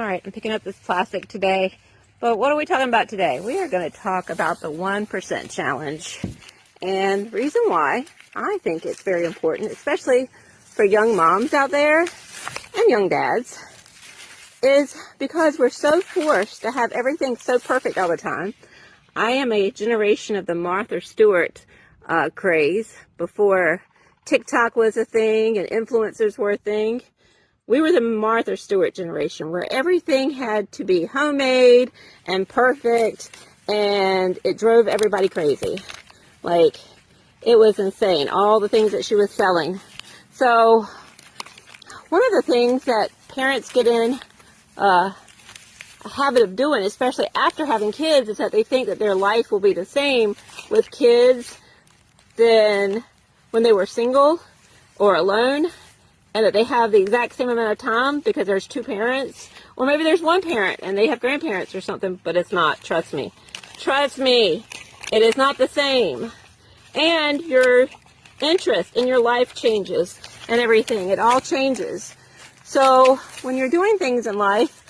All right, I'm picking up this plastic today, but what are we talking about today? We are going to talk about the 1% challenge. And the reason why I think it's very important, especially for young moms out there and young dads, is because we're so forced to have everything so perfect all the time. I am a generation of the Martha Stewart craze. Before TikTok was a thing and influencers were a thing, we were the Martha Stewart generation, where everything had to be homemade and perfect, and it drove everybody crazy. Like, it was insane, all the things that she was selling. So one of the things that parents get in a habit of doing, especially after having kids, is that they think that their life will be the same with kids than when they were single or alone, and that they have the exact same amount of time because there's two parents, or maybe there's one parent and they have grandparents or something, but it's not. Trust me. Trust me. It is not the same. And your interest in your life changes and everything. It all changes. So when you're doing things in life,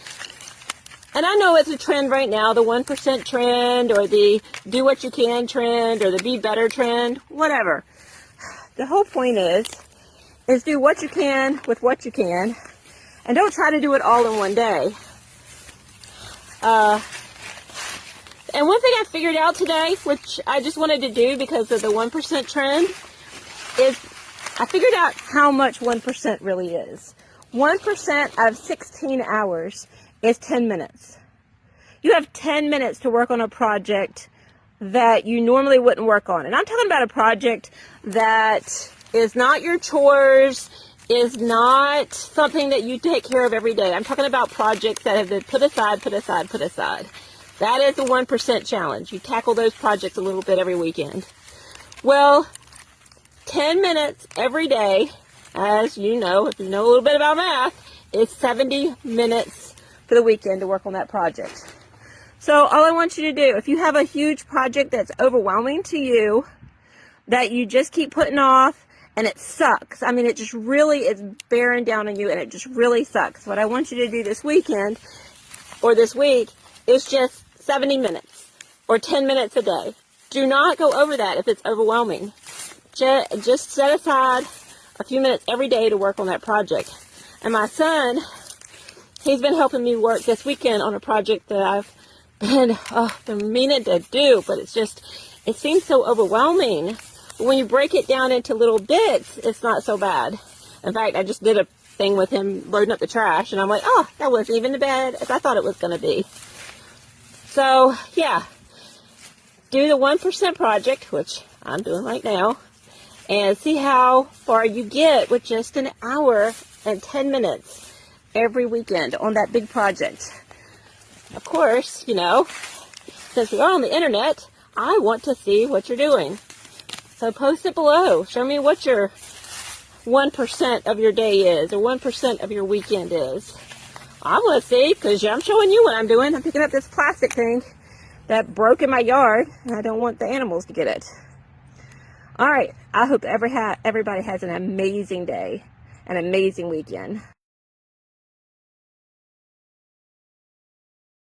and I know it's a trend right now, the 1% trend, or the do what you can trend, or the be better trend, whatever. The whole point is do what you can with what you can, and don't try to do it all in one day. And one thing I figured out today, which I just wanted to do because of the 1% trend, is I figured out how much 1% really is. 1% out of 16 hours is 10 minutes. You have 10 minutes to work on a project that you normally wouldn't work on. And I'm talking about a project that is not your chores, is not something that you take care of every day. I'm talking about projects that have been put aside, put aside, put aside. That is the 1% challenge. You tackle those projects a little bit every weekend. Well, 10 minutes every day, as you know, if you know a little bit about math, is 70 minutes for the weekend to work on that project. So all I want you to do, if you have a huge project that's overwhelming to you, that you just keep putting off, and it sucks. I mean, it just really is bearing down on you, and it just really sucks. What I want you to do this weekend, or this week, is just 70 minutes, or 10 minutes a day. Do not go over that if it's overwhelming. Just set aside a few minutes every day to work on that project. And my son, he's been helping me work this weekend on a project that I've been meaning to do, but it seems so overwhelming. But when you break it down into little bits, it's not so bad. In fact, I just did a thing with him loading up the trash, and I'm like, oh, that wasn't even as bad as I thought it was going to be. So, yeah, do the 1% project, which I'm doing right now, and see how far you get with just an hour and 10 minutes every weekend on that big project. Of course, you know, since we are on the internet, I want to see what you're doing. So post it below. Show me what your 1% of your day is, or 1% of your weekend is. I want to see, because I'm showing you what I'm doing. I'm picking up this plastic thing that broke in my yard, and I don't want the animals to get it. All right, I hope everybody has an amazing day, an amazing weekend.